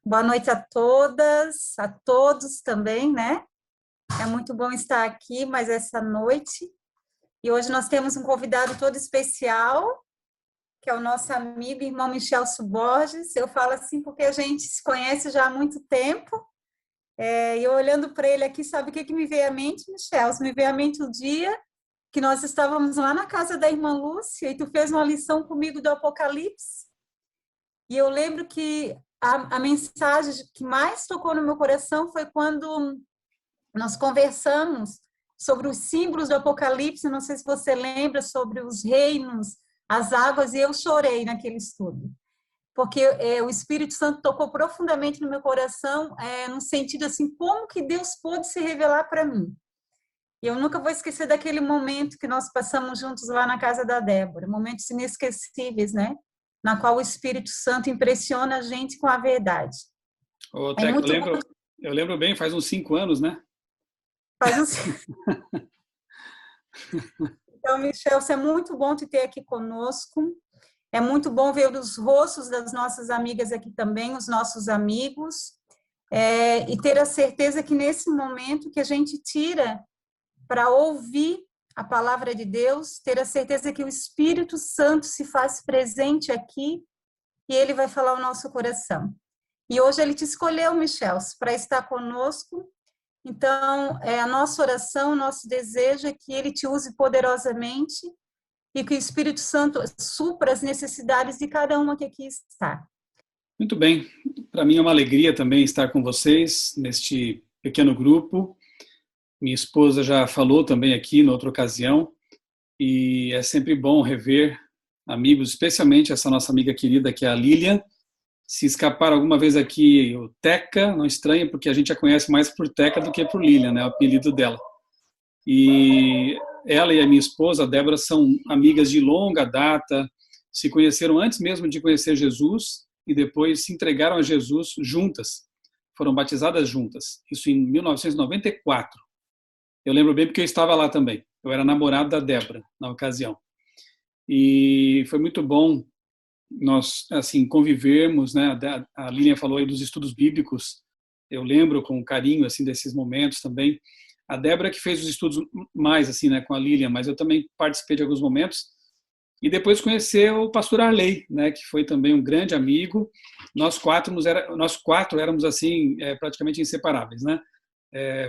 Boa noite a todas, a todos também, né? É muito bom estar aqui mais essa noite. E hoje nós temos um convidado todo especial, que é o nosso amigo, irmão Michel Borges. Eu falo assim porque a gente se conhece já há muito tempo. E eu olhando para ele aqui, sabe o que me veio à mente, Michel? Me veio à mente o dia que nós estávamos lá na casa da irmã Lúcia e tu fez uma lição comigo do Apocalipse. E eu lembro que a mensagem que mais tocou no meu coração foi quando nós conversamos sobre os símbolos do Apocalipse. Não sei se você lembra, sobre os reinos, as águas, e eu chorei naquele estudo. Porque o Espírito Santo tocou profundamente no meu coração, no sentido assim, como que Deus pôde se revelar para mim. E eu nunca vou esquecer daquele momento que nós passamos juntos lá na casa da Débora, momentos inesquecíveis, né? Na qual o Espírito Santo impressiona a gente com a verdade. Ô, É Teca, muito bom. eu lembro bem, faz uns 5 anos, né? Então, Michel, é muito bom te ter aqui conosco. É muito bom ver os rostos das nossas amigas aqui também, os nossos amigos, e ter a certeza que nesse momento que a gente tira para ouvir a palavra de Deus, ter a certeza que o Espírito Santo se faz presente aqui e ele vai falar o nosso coração. E hoje ele te escolheu, Michel, para estar conosco. Então, a nossa oração, o nosso desejo é que ele te use poderosamente e que o Espírito Santo supra as necessidades de cada uma que aqui está. Muito bem. Para mim é uma alegria também estar com vocês neste pequeno grupo. Minha esposa já falou também aqui na outra ocasião, e é sempre bom rever amigos, especialmente essa nossa amiga querida que é a Lilian. Se escapar alguma vez aqui o Teca, não estranhe, porque a gente a conhece mais por Teca do que por Lilian, né, o apelido dela. E ela e a minha esposa, a Débora, são amigas de longa data, se conheceram antes mesmo de conhecer Jesus e depois se entregaram a Jesus juntas, foram batizadas juntas, isso em 1994. Eu lembro bem porque eu estava lá também, eu era namorado da Débora na ocasião. E foi muito bom nós assim convivermos, né? A Lilian falou aí dos estudos bíblicos, eu lembro com carinho assim desses momentos também. A Débora que fez os estudos mais assim, né, com a Lilian, mas eu também participei de alguns momentos. E depois conhecer o pastor Arley, né, que foi também um grande amigo. Nós quatro éramos assim praticamente inseparáveis, né?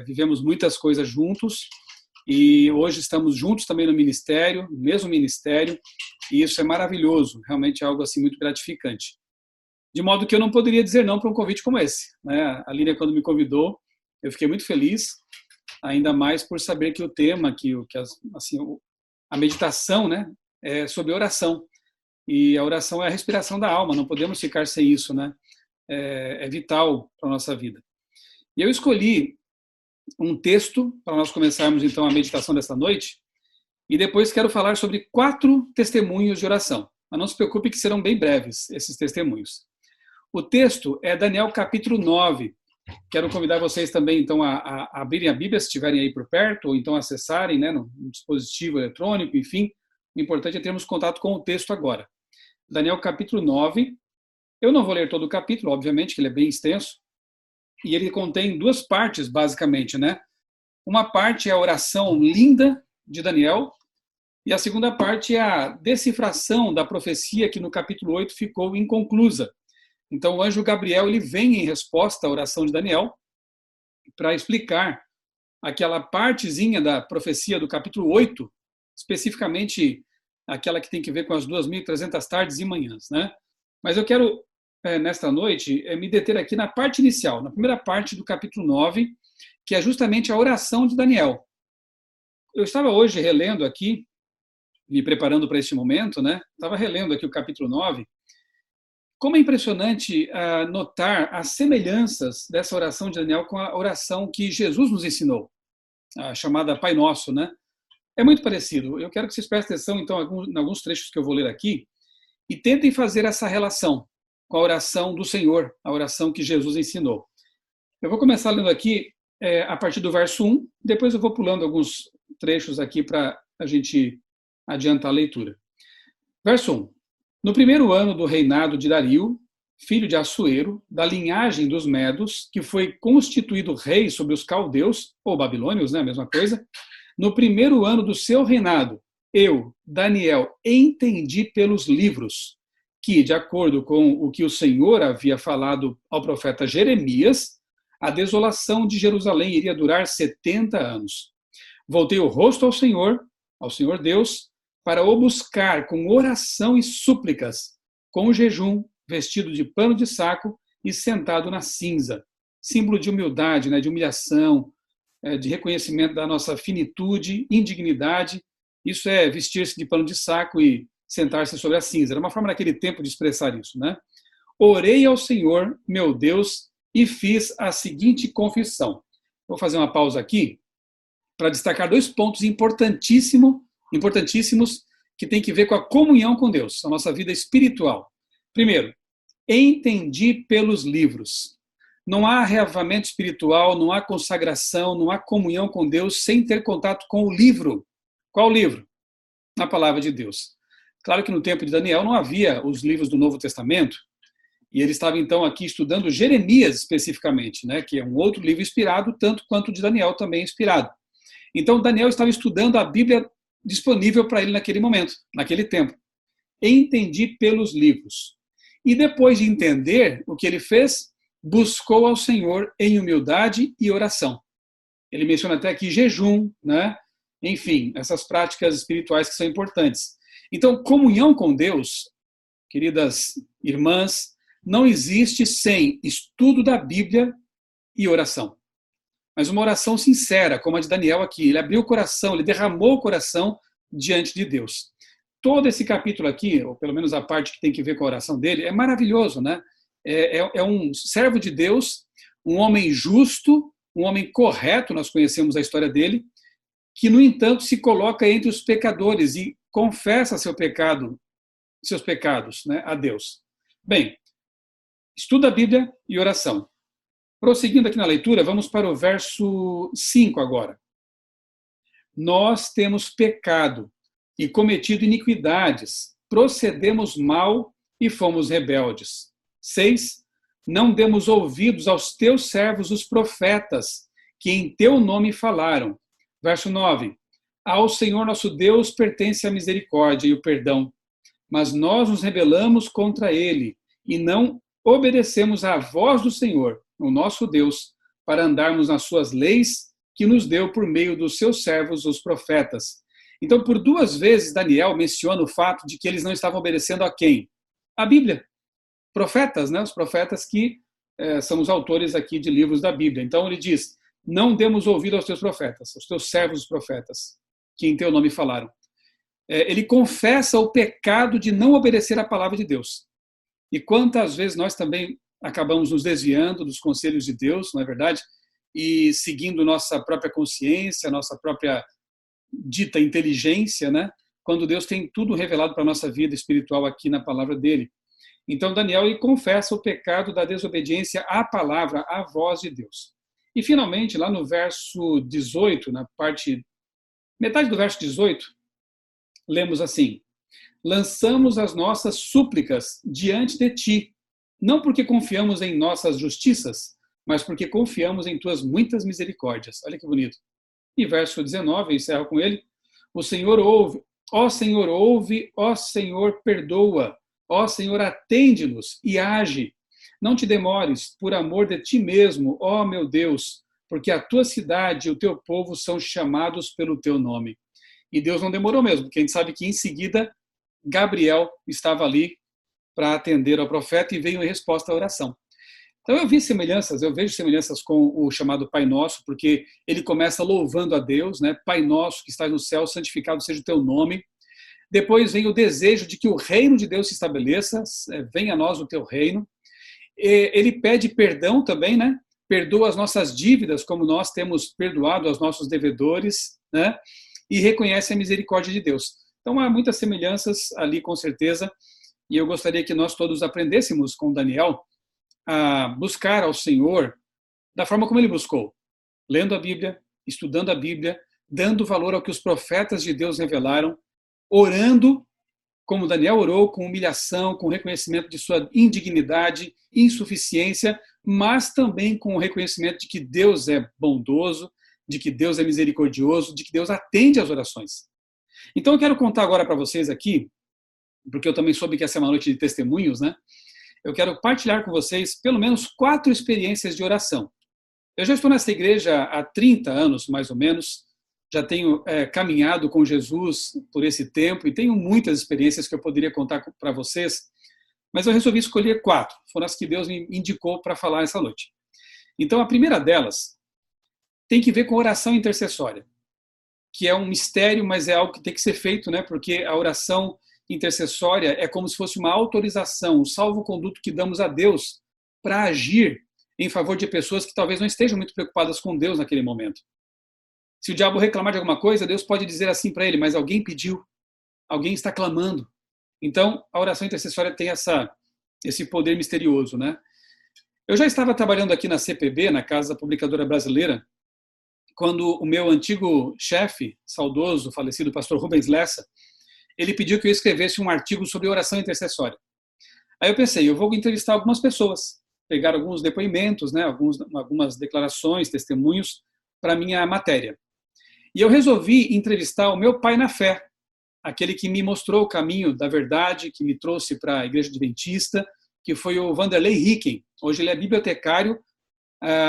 Vivemos muitas coisas juntos. E hoje estamos juntos também no ministério, no mesmo ministério, e isso é maravilhoso, realmente é algo assim muito gratificante. De modo que eu não poderia dizer não para um convite como esse, né? A Lília, quando me convidou, eu fiquei muito feliz, ainda mais por saber que o tema, assim, a meditação, né, é sobre oração, e a oração é a respiração da alma, não podemos ficar sem isso, né? É vital para a nossa vida. E eu escolhi um texto para nós começarmos então a meditação desta noite, e depois quero falar sobre 4 testemunhos de oração. Mas não se preocupe que serão bem breves esses testemunhos. O texto é Daniel capítulo 9. Quero convidar vocês também então a abrirem a Bíblia se estiverem aí por perto, ou então acessarem, né, no dispositivo eletrônico, enfim. O importante é termos contato com o texto agora. Daniel capítulo 9. Eu não vou ler todo o capítulo, obviamente, que ele é bem extenso. E ele contém 2 partes, basicamente, né? Uma parte é a oração linda de Daniel, e a segunda parte é a decifração da profecia que no capítulo 8 ficou inconclusa. Então o anjo Gabriel ele vem em resposta à oração de Daniel para explicar aquela partezinha da profecia do capítulo 8, especificamente aquela que tem que ver com as 2.300 tardes e manhãs, né? Mas eu quero nesta noite, me deter aqui na parte inicial, na primeira parte do capítulo 9, que é justamente a oração de Daniel. Eu estava hoje relendo aqui, me preparando para este momento, né? Estava relendo aqui o capítulo 9. Como é impressionante notar as semelhanças dessa oração de Daniel com a oração que Jesus nos ensinou, a chamada Pai Nosso, né? É muito parecido. Eu quero que vocês prestem atenção, então, em alguns trechos que eu vou ler aqui, e tentem fazer essa relação com a oração do Senhor, a oração que Jesus ensinou. Eu vou começar lendo aqui a partir do verso 1, depois eu vou pulando alguns trechos aqui para a gente adiantar a leitura. Verso 1. No primeiro ano do reinado de Dario, filho de Assuero, da linhagem dos Medos, que foi constituído rei sobre os caldeus, ou babilônios, né, a mesma coisa, no primeiro ano do seu reinado, eu, Daniel, entendi pelos livros que, de acordo com o que o Senhor havia falado ao profeta Jeremias, a desolação de Jerusalém iria durar 70 anos. Voltei o rosto ao Senhor Deus, para o buscar com oração e súplicas, com jejum, vestido de pano de saco e sentado na cinza. Símbolo de humildade, né, de humilhação, de reconhecimento da nossa finitude, indignidade. Isso é vestir-se de pano de saco e sentar-se sobre a cinza. Era uma forma naquele tempo de expressar isso, né? Orei ao Senhor, meu Deus, e fiz a seguinte confissão. Vou fazer uma pausa aqui para destacar 2 pontos importantíssimos que tem que ver com a comunhão com Deus, a nossa vida espiritual. Primeiro, entendi pelos livros. Não há reavivamento espiritual, não há consagração, não há comunhão com Deus sem ter contato com o livro. Qual livro? A palavra de Deus. Claro que no tempo de Daniel não havia os livros do Novo Testamento, e ele estava então aqui estudando Jeremias especificamente, né, que é um outro livro inspirado, tanto quanto o de Daniel também inspirado. Então Daniel estava estudando a Bíblia disponível para ele naquele momento, naquele tempo. Entendi pelos livros. E depois de entender o que ele fez, buscou ao Senhor em humildade e oração. Ele menciona até aqui jejum, né? Enfim, essas práticas espirituais que são importantes. Então, comunhão com Deus, queridas irmãs, não existe sem estudo da Bíblia e oração. Mas uma oração sincera, como a de Daniel aqui. Ele abriu o coração, ele derramou o coração diante de Deus. Todo esse capítulo aqui, ou pelo menos a parte que tem que ver com a oração dele, é maravilhoso, né? É um servo de Deus, um homem justo, um homem correto, nós conhecemos a história dele, que, no entanto, se coloca entre os pecadores e confessa seus pecados, né, a Deus. Bem, estuda a Bíblia e oração. Prosseguindo aqui na leitura, vamos para o verso 5 agora. Nós temos pecado e cometido iniquidades, procedemos mal e fomos rebeldes. 6. Não demos ouvidos aos teus servos, os profetas, que em teu nome falaram. Verso 9. Ao Senhor nosso Deus pertence a misericórdia e o perdão, mas nós nos rebelamos contra ele e não obedecemos à voz do Senhor, o nosso Deus, para andarmos nas suas leis que nos deu por meio dos seus servos, os profetas. Então, por 2 vezes, Daniel menciona o fato de que eles não estavam obedecendo a quem? A Bíblia. Profetas, né? Os profetas que são os autores aqui de livros da Bíblia. Então, ele diz, não demos ouvido aos teus profetas, aos teus servos, os profetas, que em teu nome falaram. Ele confessa o pecado de não obedecer à palavra de Deus. E quantas vezes nós também acabamos nos desviando dos conselhos de Deus, não é verdade? E seguindo nossa própria consciência, nossa própria dita inteligência, né? Quando Deus tem tudo revelado para a nossa vida espiritual aqui na palavra dele. Então Daniel ele confessa o pecado da desobediência à palavra, à voz de Deus. E finalmente, lá no verso 18, metade do verso 18, lemos assim: lançamos as nossas súplicas diante de ti, não porque confiamos em nossas justiças, mas porque confiamos em tuas muitas misericórdias. Olha que bonito. E verso 19, eu encerro com ele: o Senhor ouve, ó Senhor perdoa, ó Senhor atende-nos e age. Não te demores, por amor de ti mesmo, ó meu Deus, porque a tua cidade e o teu povo são chamados pelo teu nome. E Deus não demorou mesmo, porque a gente sabe que em seguida Gabriel estava ali para atender ao profeta e veio em resposta à oração. Então eu vejo semelhanças com o chamado Pai Nosso, porque ele começa louvando a Deus, né? Pai Nosso que estás no céu, santificado seja o teu nome. Depois vem o desejo de que o reino de Deus se estabeleça, venha a nós o teu reino. Ele pede perdão também, né? Perdoa as nossas dívidas, como nós temos perdoado aos nossos devedores, né? E reconhece a misericórdia de Deus. Então há muitas semelhanças ali, com certeza, e eu gostaria que nós todos aprendêssemos com Daniel a buscar ao Senhor da forma como ele buscou, lendo a Bíblia, estudando a Bíblia, dando valor ao que os profetas de Deus revelaram, orando como Daniel orou, com humilhação, com reconhecimento de sua indignidade, insuficiência, mas também com o reconhecimento de que Deus é bondoso, de que Deus é misericordioso, de que Deus atende às orações. Então eu quero contar agora para vocês aqui, porque eu também soube que essa é uma noite de testemunhos, né? Eu quero partilhar com vocês pelo menos 4 experiências de oração. Eu já estou nessa igreja há 30 anos, mais ou menos, já tenho caminhado com Jesus por esse tempo e tenho muitas experiências que eu poderia contar para vocês, mas eu resolvi escolher 4, foram as que Deus me indicou para falar essa noite. Então a primeira delas tem que ver com oração intercessória, que é um mistério, mas é algo que tem que ser feito, né? Porque a oração intercessória é como se fosse uma autorização, um salvo-conduto que damos a Deus para agir em favor de pessoas que talvez não estejam muito preocupadas com Deus naquele momento. Se o diabo reclamar de alguma coisa, Deus pode dizer assim para ele, mas alguém pediu, alguém está clamando. Então, a oração intercessória tem esse poder misterioso, né? Eu já estava trabalhando aqui na CPB, na Casa Publicadora Brasileira, quando o meu antigo chefe, saudoso, falecido pastor Rubens Lessa, ele pediu que eu escrevesse um artigo sobre oração intercessória. Aí eu pensei, eu vou entrevistar algumas pessoas, pegar alguns depoimentos, né, algumas declarações, testemunhos para a minha matéria. E eu resolvi entrevistar o meu pai na fé, aquele que me mostrou o caminho da verdade, que me trouxe para a Igreja Adventista, que foi o Vanderlei Ricken. Hoje ele é bibliotecário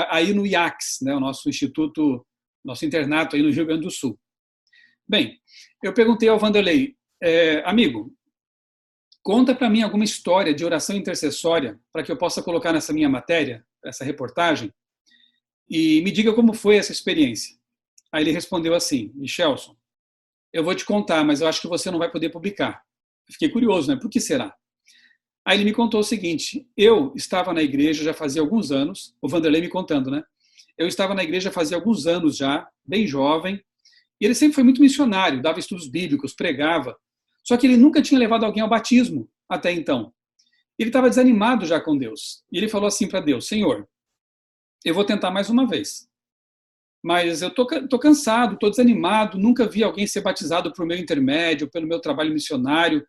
aí no IACS, né, o nosso instituto, nosso internato aí no Rio Grande do Sul. Bem, eu perguntei ao Vanderlei, amigo, conta para mim alguma história de oração intercessória para que eu possa colocar nessa minha matéria, essa reportagem, e me diga como foi essa experiência. Aí ele respondeu assim, Michelson, eu vou te contar, mas eu acho que você não vai poder publicar. Eu fiquei curioso, né? Por que será? Aí ele me contou o seguinte, eu estava na igreja já fazia alguns anos, o Vanderlei me contando, né? Eu estava na igreja fazia alguns anos já, bem jovem, e ele sempre foi muito missionário, dava estudos bíblicos, pregava, só que ele nunca tinha levado alguém ao batismo até então. Ele estava desanimado já com Deus. E ele falou assim para Deus, Senhor, eu vou tentar mais uma vez. Mas eu tô cansado, estou desanimado, nunca vi alguém ser batizado por meu intermédio, pelo meu trabalho missionário.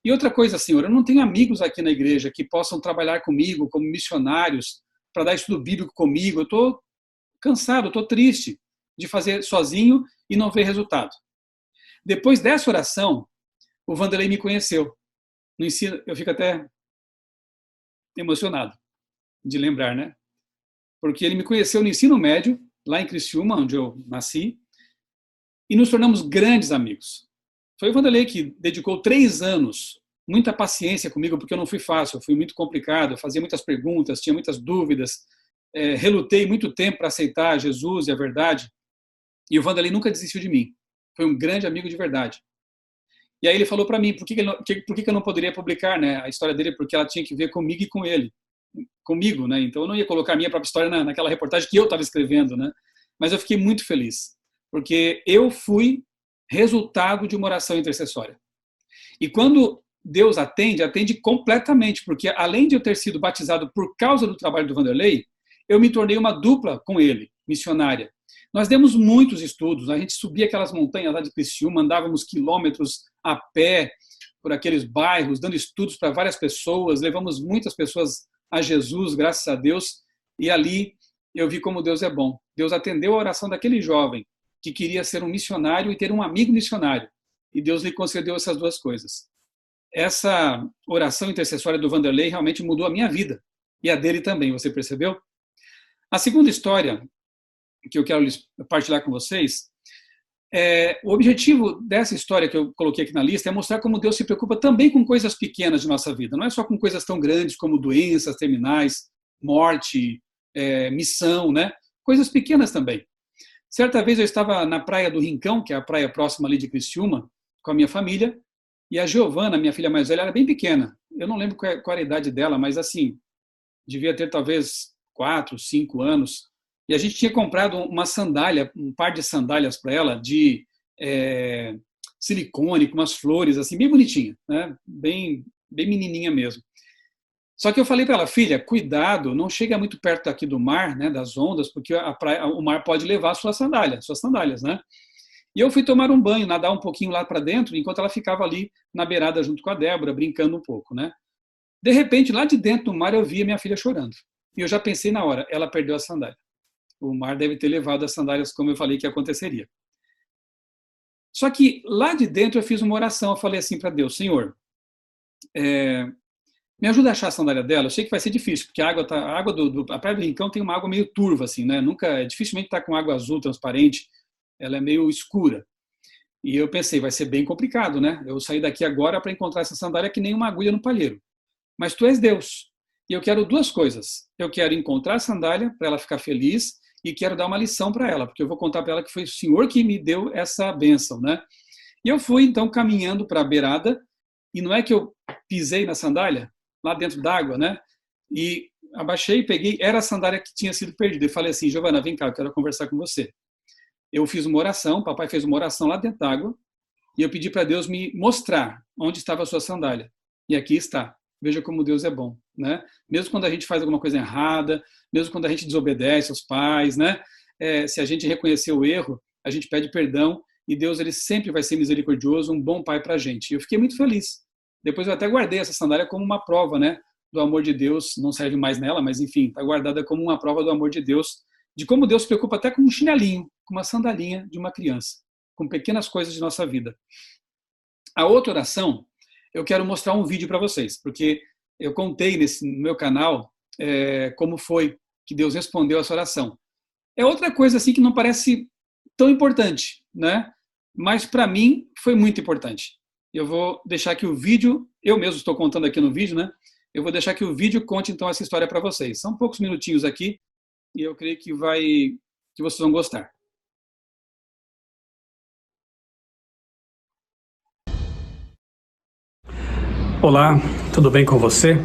E outra coisa, Senhor, eu não tenho amigos aqui na igreja que possam trabalhar comigo como missionários, para dar estudo bíblico comigo. Eu estou cansado, estou triste de fazer sozinho e não ver resultado. Depois dessa oração, o Vanderlei me conheceu. No ensino, eu fico até emocionado de lembrar, né? Porque ele me conheceu no ensino médio, lá em Criciúma, onde eu nasci, e nos tornamos grandes amigos. Foi o Vanderlei que dedicou 3 anos, muita paciência comigo, porque eu não fui fácil, eu fui muito complicado, eu fazia muitas perguntas, tinha muitas dúvidas, relutei muito tempo para aceitar Jesus e a verdade, e o Vanderlei nunca desistiu de mim. Foi um grande amigo de verdade. E aí ele falou para mim, por que eu não poderia publicar, né, a história dele, porque ela tinha que ver comigo e com ele. Comigo, né? Então eu não ia colocar a minha própria história naquela reportagem que eu estava escrevendo, né? Mas eu fiquei muito feliz, porque eu fui resultado de uma oração intercessória. E quando Deus atende completamente, porque além de eu ter sido batizado por causa do trabalho do Vanderlei, eu me tornei uma dupla com ele, missionária. Nós demos muitos estudos, a gente subia aquelas montanhas lá de Criciúma, andávamos quilômetros a pé por aqueles bairros, dando estudos para várias pessoas, levamos muitas pessoas a Jesus, graças a Deus, e ali eu vi como Deus é bom. Deus atendeu a oração daquele jovem que queria ser um missionário e ter um amigo missionário, e Deus lhe concedeu essas 2 coisas. Essa oração intercessória do Vanderlei realmente mudou a minha vida, e a dele também, você percebeu? A segunda história que eu quero partilhar com vocês, o objetivo dessa história que eu coloquei aqui na lista é mostrar como Deus se preocupa também com coisas pequenas de nossa vida. Não é só com coisas tão grandes como doenças terminais, morte, missão, né? Coisas pequenas também. Certa vez eu estava na praia do Rincão, que é a praia próxima ali de Criciúma, com a minha família, e a Giovana, minha filha mais velha, era bem pequena. Eu não lembro qual era a idade dela, mas assim, devia ter talvez 4, 5 anos. E a gente tinha comprado uma sandália, um par de sandálias para ela de silicone, com umas flores, assim, bem bonitinha, né? Bem menininha mesmo. Só que eu falei para ela, filha, cuidado, não chega muito perto aqui do mar, né, das ondas, porque o mar pode levar suas sandálias, né? E eu fui tomar um banho, nadar um pouquinho lá para dentro, enquanto ela ficava ali na beirada junto com a Débora, brincando um pouco, né? De repente, lá de dentro do mar, eu via minha filha chorando. E eu já pensei na hora, ela perdeu a sandália. O mar deve ter levado as sandálias, como eu falei que aconteceria. Só que lá de dentro eu fiz uma oração, eu falei assim para Deus: Senhor, me ajuda a achar a sandália dela. Eu sei que vai ser difícil, porque a água a Praia do Rincão tem uma água meio turva, assim, né? Dificilmente está com água azul transparente, ela é meio escura. E eu pensei, vai ser bem complicado, né? Eu sair daqui agora para encontrar essa sandália que nem uma agulha no palheiro. Mas tu és Deus. E eu quero duas coisas. Eu quero encontrar a sandália para ela ficar feliz e quero dar uma lição para ela, porque eu vou contar para ela que foi o Senhor que me deu essa bênção, né? E eu fui, então, caminhando para a beirada, e não é que eu pisei na sandália, lá dentro d'água, né? E abaixei, peguei, era a sandália que tinha sido perdida. Eu falei assim: Giovana, vem cá, eu quero conversar com você. Eu fiz uma oração, papai fez uma oração lá dentro d'água, e eu pedi para Deus me mostrar onde estava a sua sandália. E aqui está. Veja como Deus é bom, né? Mesmo quando a gente faz alguma coisa errada, mesmo quando a gente desobedece aos pais, né? Se a gente reconhecer o erro, a gente pede perdão, e Deus, ele sempre vai ser misericordioso, um bom pai para a gente. E eu fiquei muito feliz. Depois eu até guardei essa sandália como uma prova, né, do amor de Deus. Não serve mais nela, mas enfim, está guardada como uma prova do amor de Deus, de como Deus se preocupa até com um chinelinho, com uma sandalinha de uma criança, com pequenas coisas de nossa vida. A outra oração, eu quero mostrar um vídeo para vocês, porque eu contei no meu canal como foi que Deus respondeu essa oração. É outra coisa assim que não parece tão importante, né? Mas para mim foi muito importante. Eu vou deixar aqui o vídeo, eu mesmo estou contando aqui no vídeo, né? Eu vou deixar que o vídeo conte então essa história para vocês. São poucos minutinhos aqui e eu creio que vocês vão gostar. Olá, tudo bem com você?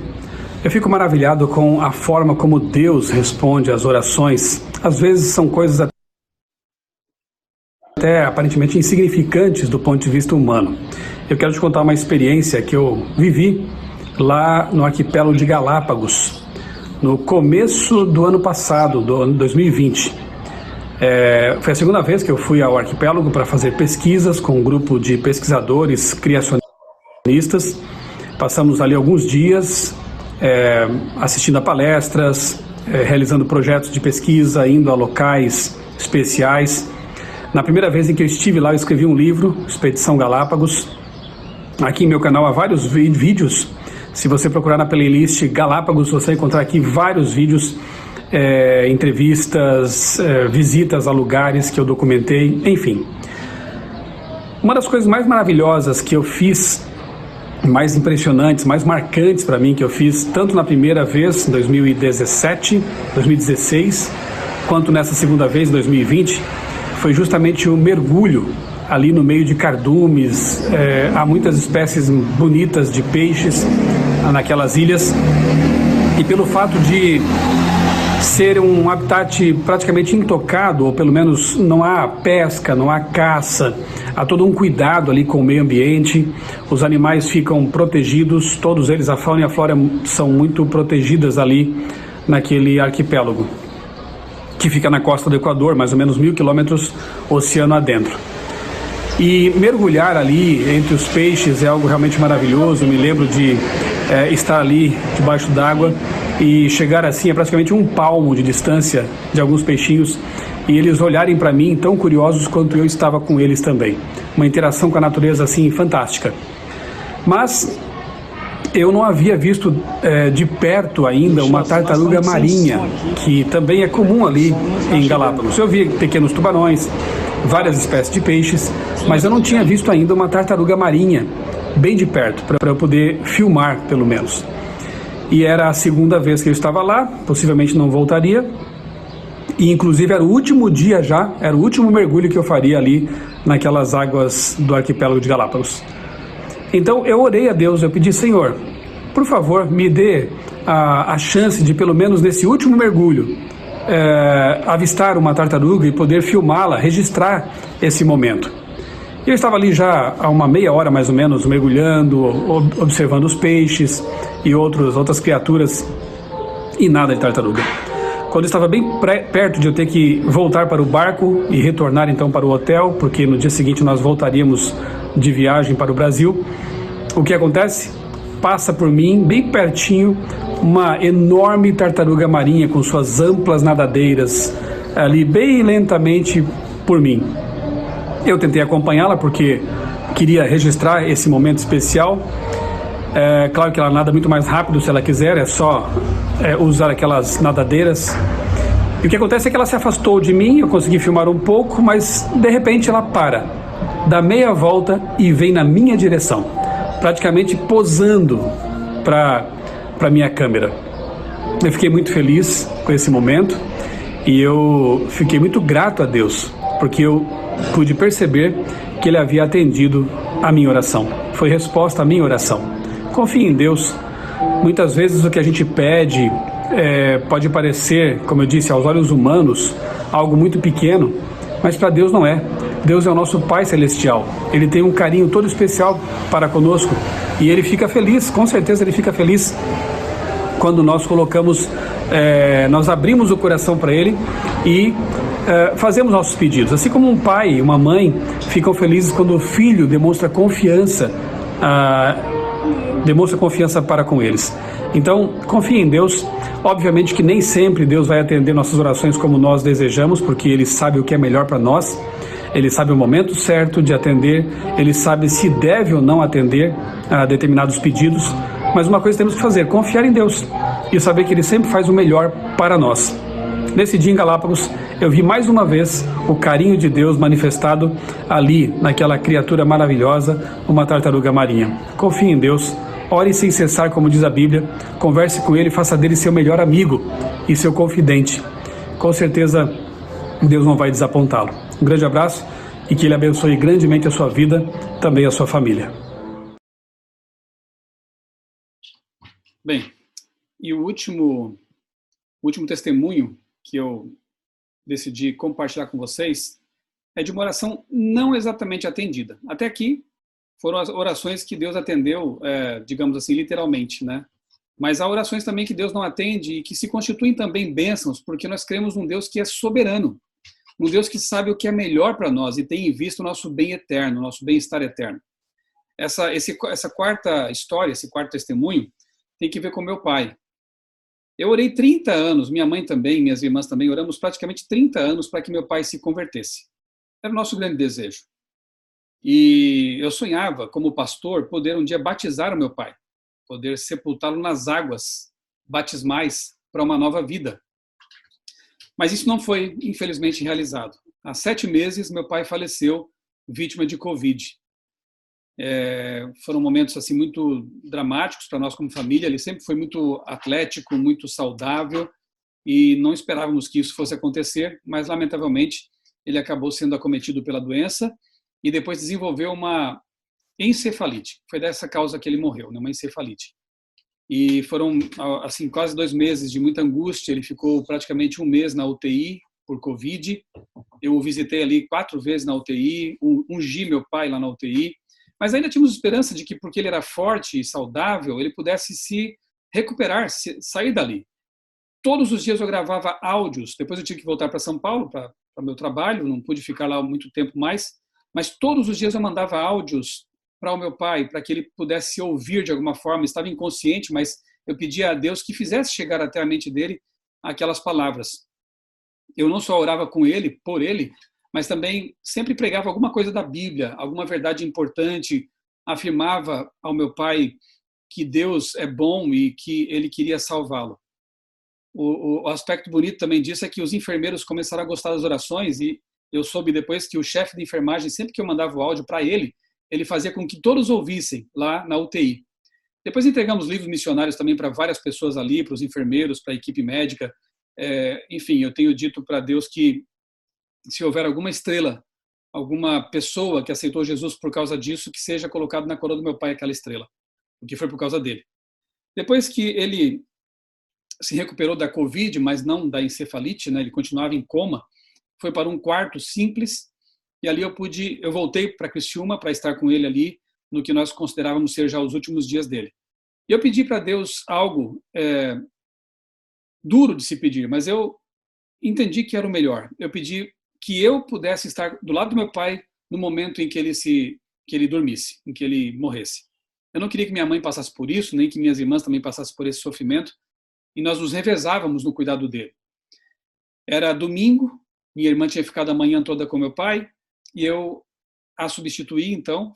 Eu fico maravilhado com a forma como Deus responde às orações. Às vezes são coisas até aparentemente insignificantes do ponto de vista humano. Eu quero te contar uma experiência que eu vivi lá no arquipélago de Galápagos, no começo do ano passado, do ano 2020. Foi a segunda vez que eu fui ao arquipélago para fazer pesquisas com um grupo de pesquisadores criacionistas. Passamos ali alguns dias assistindo a palestras, realizando projetos de pesquisa, indo a locais especiais. Na primeira vez em que eu estive lá, eu escrevi um livro, Expedição Galápagos. Aqui em meu canal há vários vídeos. Se você procurar na playlist Galápagos, você vai encontrar aqui vários vídeos, entrevistas, visitas a lugares que eu documentei, enfim. Uma das coisas mais maravilhosas que eu fiz, mais impressionantes, mais marcantes para mim, que eu fiz tanto na primeira vez, em 2017, 2016, quanto nessa segunda vez, em 2020, foi justamente o mergulho ali no meio de cardumes. Há muitas espécies bonitas de peixes naquelas ilhas, e pelo fato de ser um habitat praticamente intocado, ou pelo menos não há pesca, não há caça, há todo um cuidado ali com o meio ambiente, os animais ficam protegidos, todos eles, a fauna e a flora, são muito protegidas ali naquele arquipélago, que fica na costa do Equador, mais ou menos 1.000 quilômetros oceano adentro. E mergulhar ali entre os peixes é algo realmente maravilhoso. Eu me lembro de estar ali debaixo d'água e chegar assim a praticamente um palmo de distância de alguns peixinhos, e eles olharem para mim tão curiosos quanto eu estava com eles também. Uma interação com a natureza assim fantástica. Mas eu não havia visto de perto ainda uma tartaruga marinha, que também é comum ali em Galápagos. Eu vi pequenos tubarões, várias espécies de peixes, mas eu não tinha visto ainda uma tartaruga marinha bem de perto, para eu poder filmar pelo menos. E era a segunda vez que eu estava lá, possivelmente não voltaria, e inclusive era o último dia já, era o último mergulho que eu faria ali naquelas águas do arquipélago de Galápagos. Então eu orei a Deus, eu pedi: Senhor, por favor, me dê a chance de, pelo menos nesse último mergulho, avistar uma tartaruga e poder filmá-la, registrar esse momento. Eu estava ali já há uma meia hora mais ou menos, mergulhando, observando os peixes e outras criaturas, e nada de tartaruga. Quando estava bem perto de eu ter que voltar para o barco e retornar então para o hotel, porque no dia seguinte nós voltaríamos de viagem para o Brasil, o que acontece? Passa por mim, bem pertinho, uma enorme tartaruga marinha com suas amplas nadadeiras, ali bem lentamente por mim. Eu tentei acompanhá-la porque queria registrar esse momento especial. É claro que ela nada muito mais rápido se ela quiser, é só usar aquelas nadadeiras. E o que acontece é que ela se afastou de mim, eu consegui filmar um pouco, mas de repente ela para, dá meia volta e vem na minha direção, praticamente posando para minha câmera. Eu fiquei muito feliz com esse momento e eu fiquei muito grato a Deus, porque eu pude perceber que Ele havia atendido a minha oração. Foi resposta à minha oração. Confie em Deus. Muitas vezes o que a gente pede pode parecer, como eu disse, aos olhos humanos, algo muito pequeno, mas para Deus não é. Deus é o nosso Pai Celestial. Ele tem um carinho todo especial para conosco e Ele fica feliz, com certeza Ele fica feliz quando nós colocamos, nós abrimos o coração para Ele e fazemos nossos pedidos. Assim como um pai e uma mãe ficam felizes quando o filho demonstra confiança para com eles. Então, confie em Deus. Obviamente que nem sempre Deus vai atender nossas orações como nós desejamos, porque Ele sabe o que é melhor para nós. Ele sabe o momento certo de atender, Ele sabe se deve ou não atender a determinados pedidos. Mas uma coisa temos que fazer, confiar em Deus e saber que Ele sempre faz o melhor para nós. Nesse dia em Galápagos, eu vi mais uma vez o carinho de Deus manifestado ali, naquela criatura maravilhosa, uma tartaruga marinha. Confie em Deus, ore sem cessar, como diz a Bíblia, converse com Ele, faça dele seu melhor amigo e seu confidente. Com certeza, Deus não vai desapontá-lo. Um grande abraço e que Ele abençoe grandemente a sua vida, também a sua família. Bem, e o último testemunho que eu decidi compartilhar com vocês é de uma oração não exatamente atendida. Até aqui foram as orações que Deus atendeu, digamos assim, literalmente, né? Mas há orações também que Deus não atende e que se constituem também bênçãos, porque nós cremos num Deus que é soberano, um Deus que sabe o que é melhor para nós e tem em vista o nosso bem eterno, o nosso bem-estar eterno. Essa quarta história, esse quarto testemunho, tem que ver com meu pai. Eu orei 30 anos, minha mãe também, minhas irmãs também, oramos praticamente 30 anos para que meu pai se convertesse. Era o nosso grande desejo. E eu sonhava, como pastor, poder um dia batizar o meu pai, poder sepultá-lo nas águas batismais para uma nova vida. Mas isso não foi, infelizmente, realizado. Há 7 meses, meu pai faleceu, vítima de Covid. Foram momentos assim muito dramáticos para nós como família. Ele sempre foi muito atlético, muito saudável e não esperávamos que isso fosse acontecer, mas lamentavelmente ele acabou sendo acometido pela doença e depois desenvolveu uma encefalite. Foi dessa causa que ele morreu, né? Uma encefalite. E foram assim quase 2 meses de muita angústia. Ele ficou praticamente 1 mês na UTI por Covid. Eu o visitei ali 4 vezes na UTI, ungi meu pai lá na UTI. Mas ainda tínhamos esperança de que, porque ele era forte e saudável, ele pudesse se recuperar, sair dali. Todos os dias eu gravava áudios. Depois eu tive que voltar para São Paulo, para meu trabalho, não pude ficar lá muito tempo mais. Mas todos os dias eu mandava áudios para o meu pai, para que ele pudesse ouvir de alguma forma. Estava inconsciente, mas eu pedia a Deus que fizesse chegar até a mente dele aquelas palavras. Eu não só orava com ele, por ele, mas também sempre pregava alguma coisa da Bíblia, alguma verdade importante, afirmava ao meu pai que Deus é bom e que ele queria salvá-lo. O aspecto bonito também disso é que os enfermeiros começaram a gostar das orações e eu soube depois que o chefe de enfermagem, sempre que eu mandava o áudio para ele, ele fazia com que todos ouvissem lá na UTI. Depois entregamos livros missionários também para várias pessoas ali, para os enfermeiros, para a equipe médica. Enfim, eu tenho dito para Deus que se houver alguma estrela, alguma pessoa que aceitou Jesus por causa disso, que seja colocado na coroa do meu pai aquela estrela, porque foi por causa dele. Depois que ele se recuperou da Covid, mas não da encefalite, né, ele continuava em coma, foi para um quarto simples, e ali eu voltei para Criciúma para estar com ele ali, no que nós considerávamos ser já os últimos dias dele. E eu pedi para Deus algo duro de se pedir, mas eu entendi que era o melhor. Eu pedi que eu pudesse estar do lado do meu pai no momento em que ele dormisse, em que ele morresse. Eu não queria que minha mãe passasse por isso, nem que minhas irmãs também passassem por esse sofrimento, e nós nos revezávamos no cuidado dele. Era domingo, minha irmã tinha ficado a manhã toda com meu pai, e eu a substituí, então,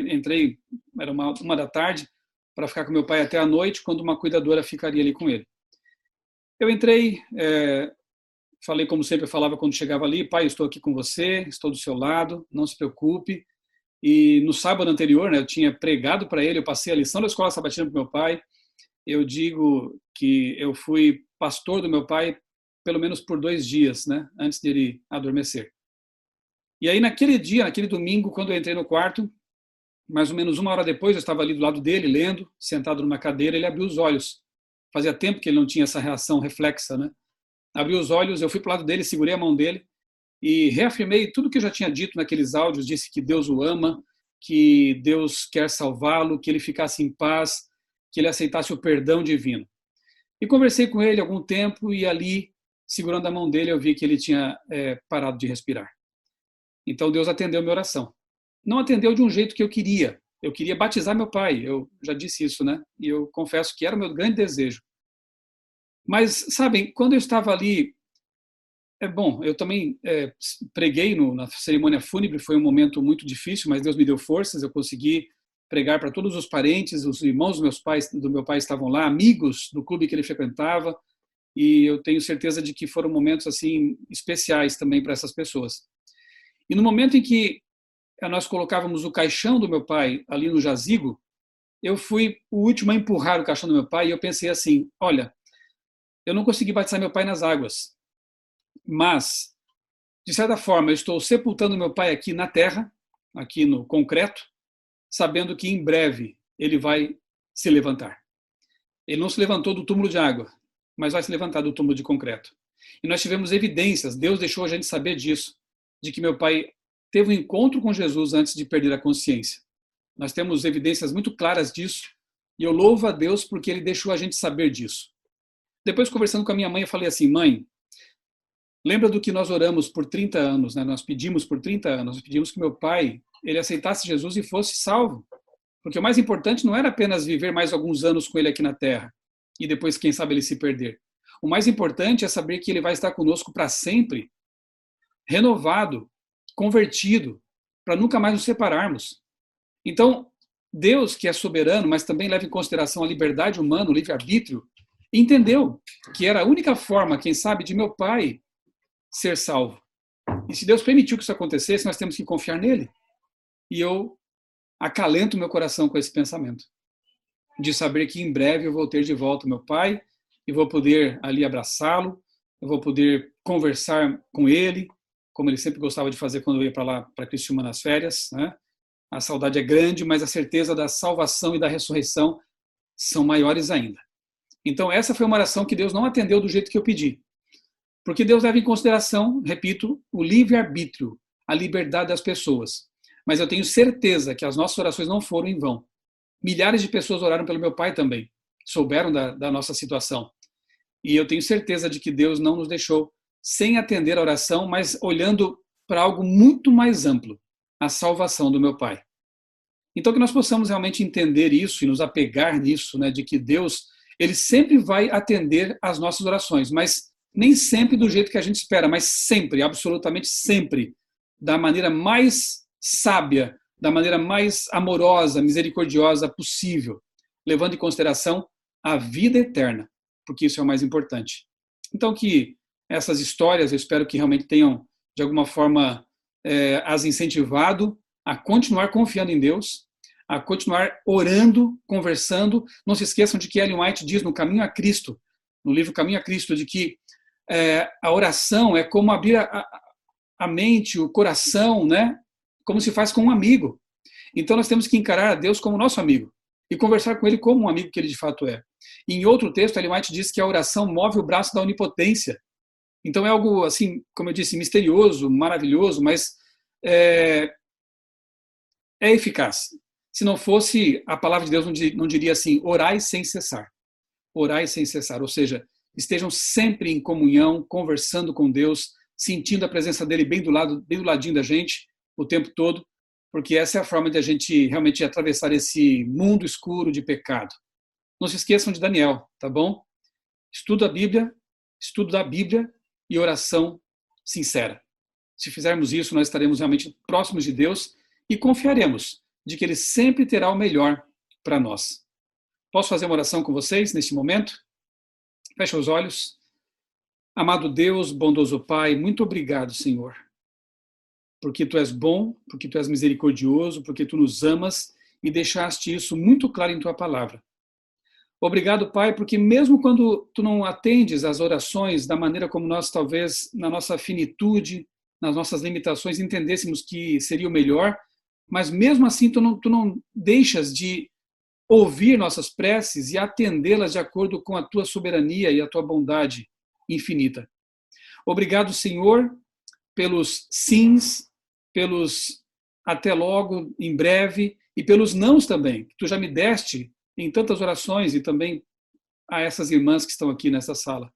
entrei, era uma da tarde, para ficar com meu pai até a noite, quando uma cuidadora ficaria ali com ele. Eu entrei, falei como sempre eu falava quando chegava ali: pai, estou aqui com você, estou do seu lado, não se preocupe. E no sábado anterior, né, eu tinha pregado para ele, eu passei a lição da escola sabatina para meu pai. Eu digo que eu fui pastor do meu pai pelo menos por 2 dias, né, antes dele adormecer. E aí naquele dia, naquele domingo, quando eu entrei no quarto, mais ou menos 1 hora depois, eu estava ali do lado dele, lendo, sentado numa cadeira, ele abriu os olhos. Fazia tempo que ele não tinha essa reação reflexa, né? Abriu os olhos, eu fui para o lado dele, segurei a mão dele e reafirmei tudo que eu já tinha dito naqueles áudios. Disse que Deus o ama, que Deus quer salvá-lo, que ele ficasse em paz, que ele aceitasse o perdão divino. E conversei com ele algum tempo e ali, segurando a mão dele, eu vi que ele tinha parado de respirar. Então Deus atendeu minha oração. Não atendeu de um jeito que eu queria. Eu queria batizar meu pai, eu já disse isso, né? E eu confesso que era o meu grande desejo. Mas, sabem, quando eu estava ali, eu também preguei na cerimônia fúnebre, foi um momento muito difícil, mas Deus me deu forças, eu consegui pregar para todos os parentes, os irmãos do meu pai estavam lá, amigos do clube que ele frequentava, e eu tenho certeza de que foram momentos assim especiais também para essas pessoas. E no momento em que nós colocávamos o caixão do meu pai ali no jazigo, eu fui o último a empurrar o caixão do meu pai e eu pensei assim: olha, eu não consegui batizar meu pai nas águas, mas, de certa forma, eu estou sepultando meu pai aqui na terra, aqui no concreto, sabendo que em breve ele vai se levantar. Ele não se levantou do túmulo de água, mas vai se levantar do túmulo de concreto. E nós tivemos evidências, Deus deixou a gente saber disso, de que meu pai teve um encontro com Jesus antes de perder a consciência. Nós temos evidências muito claras disso, e eu louvo a Deus porque ele deixou a gente saber disso. Depois, conversando com a minha mãe, eu falei assim: mãe, lembra do que nós oramos por 30 anos, né? Nós pedimos por 30 anos, nós pedimos que meu pai ele aceitasse Jesus e fosse salvo. Porque o mais importante não era apenas viver mais alguns anos com ele aqui na Terra, e depois, quem sabe, ele se perder. O mais importante é saber que ele vai estar conosco para sempre, renovado, convertido, para nunca mais nos separarmos. Então, Deus, que é soberano, mas também leva em consideração a liberdade humana, o livre-arbítrio, entendeu que era a única forma, quem sabe, de meu pai ser salvo. E se Deus permitiu que isso acontecesse, nós temos que confiar nele. E eu acalento meu coração com esse pensamento, de saber que em breve eu vou ter de volta meu pai e vou poder ali abraçá-lo, eu vou poder conversar com ele, como ele sempre gostava de fazer quando eu ia para lá, para Criciúma nas férias, né? A saudade é grande, mas a certeza da salvação e da ressurreição são maiores ainda. Então essa foi uma oração que Deus não atendeu do jeito que eu pedi. Porque Deus leva em consideração, repito, o livre-arbítrio, a liberdade das pessoas. Mas eu tenho certeza que as nossas orações não foram em vão. Milhares de pessoas oraram pelo meu pai também, souberam da nossa situação. E eu tenho certeza de que Deus não nos deixou sem atender a oração, mas olhando para algo muito mais amplo, a salvação do meu pai. Então que nós possamos realmente entender isso e nos apegar nisso, né, de que Deus, ele sempre vai atender às nossas orações, mas nem sempre do jeito que a gente espera, mas sempre, absolutamente sempre, da maneira mais sábia, da maneira mais amorosa, misericordiosa possível, levando em consideração a vida eterna, porque isso é o mais importante. Então que essas histórias, eu espero que realmente tenham, de alguma forma, as incentivado a continuar confiando em Deus, a continuar orando, conversando. Não se esqueçam de que Ellen White diz no Caminho a Cristo, no livro Caminho a Cristo, de que a oração é como abrir a mente, o coração, né? Como se faz com um amigo. Então nós temos que encarar a Deus como nosso amigo e conversar com ele como um amigo que ele de fato é. E em outro texto, Ellen White diz que a oração move o braço da onipotência. Então é algo, assim, como eu disse, misterioso, maravilhoso, mas é eficaz. Se não fosse, a palavra de Deus não diria assim: orai sem cessar. Orai sem cessar. Ou seja, estejam sempre em comunhão, conversando com Deus, sentindo a presença dele bem do ladinho da gente o tempo todo, porque essa é a forma de a gente realmente atravessar esse mundo escuro de pecado. Não se esqueçam de Daniel, tá bom? Estudo da Bíblia e oração sincera. Se fizermos isso, nós estaremos realmente próximos de Deus e confiaremos de que Ele sempre terá o melhor para nós. Posso fazer uma oração com vocês neste momento? Feche os olhos. Amado Deus, bondoso Pai, muito obrigado, Senhor, porque Tu és bom, porque Tu és misericordioso, porque Tu nos amas e deixaste isso muito claro em Tua palavra. Obrigado, Pai, porque mesmo quando Tu não atendes às orações da maneira como nós, talvez, na nossa finitude, nas nossas limitações, entendêssemos que seria o melhor, mas mesmo assim Tu não deixas de ouvir nossas preces e atendê-las de acordo com a Tua soberania e a Tua bondade infinita. Obrigado, Senhor, pelos sims, pelos até logo, em breve, e pelos nãos também, que Tu já me deste em tantas orações e também a essas irmãs que estão aqui nessa sala.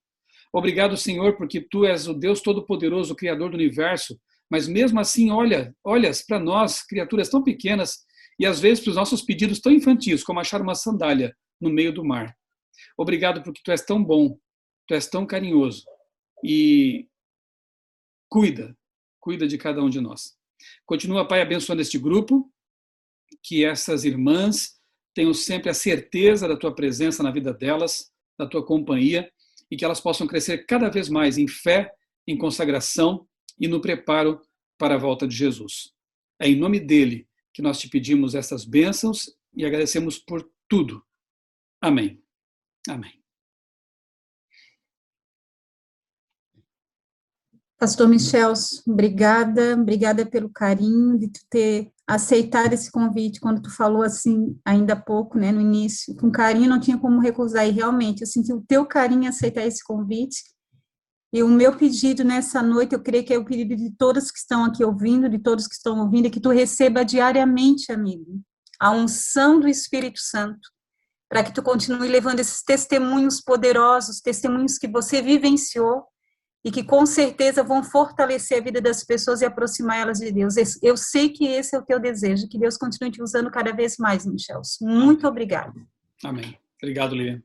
Obrigado, Senhor, porque Tu és o Deus Todo-Poderoso, o Criador do Universo, mas mesmo assim olhas para nós, criaturas tão pequenas, e às vezes para os nossos pedidos tão infantis, como achar uma sandália no meio do mar. Obrigado porque Tu és tão bom, Tu és tão carinhoso e cuida de cada um de nós. Continua, Pai, abençoando este grupo, que essas irmãs tenham sempre a certeza da Tua presença na vida delas, da Tua companhia, e que elas possam crescer cada vez mais em fé, em consagração e no preparo para a volta de Jesus. É em nome dele que nós Te pedimos essas bênçãos e agradecemos por tudo. Amém. Amém. Pastor Michel, obrigada pelo carinho de tu ter aceitado esse convite, quando tu falou assim, ainda há pouco, né, no início, com carinho não tinha como recusar, e realmente, eu senti o teu carinho em aceitar esse convite, e o meu pedido nessa noite, eu creio que é o pedido de todos que estão aqui ouvindo, de todos que estão ouvindo, é que tu receba diariamente, amigo, a unção do Espírito Santo, para que tu continue levando esses testemunhos poderosos, testemunhos que você vivenciou, e que com certeza vão fortalecer a vida das pessoas e aproximar elas de Deus. Eu sei que esse é o teu desejo, que Deus continue te usando cada vez mais, Michel. Muito obrigada. Amém. Obrigado, Lilian.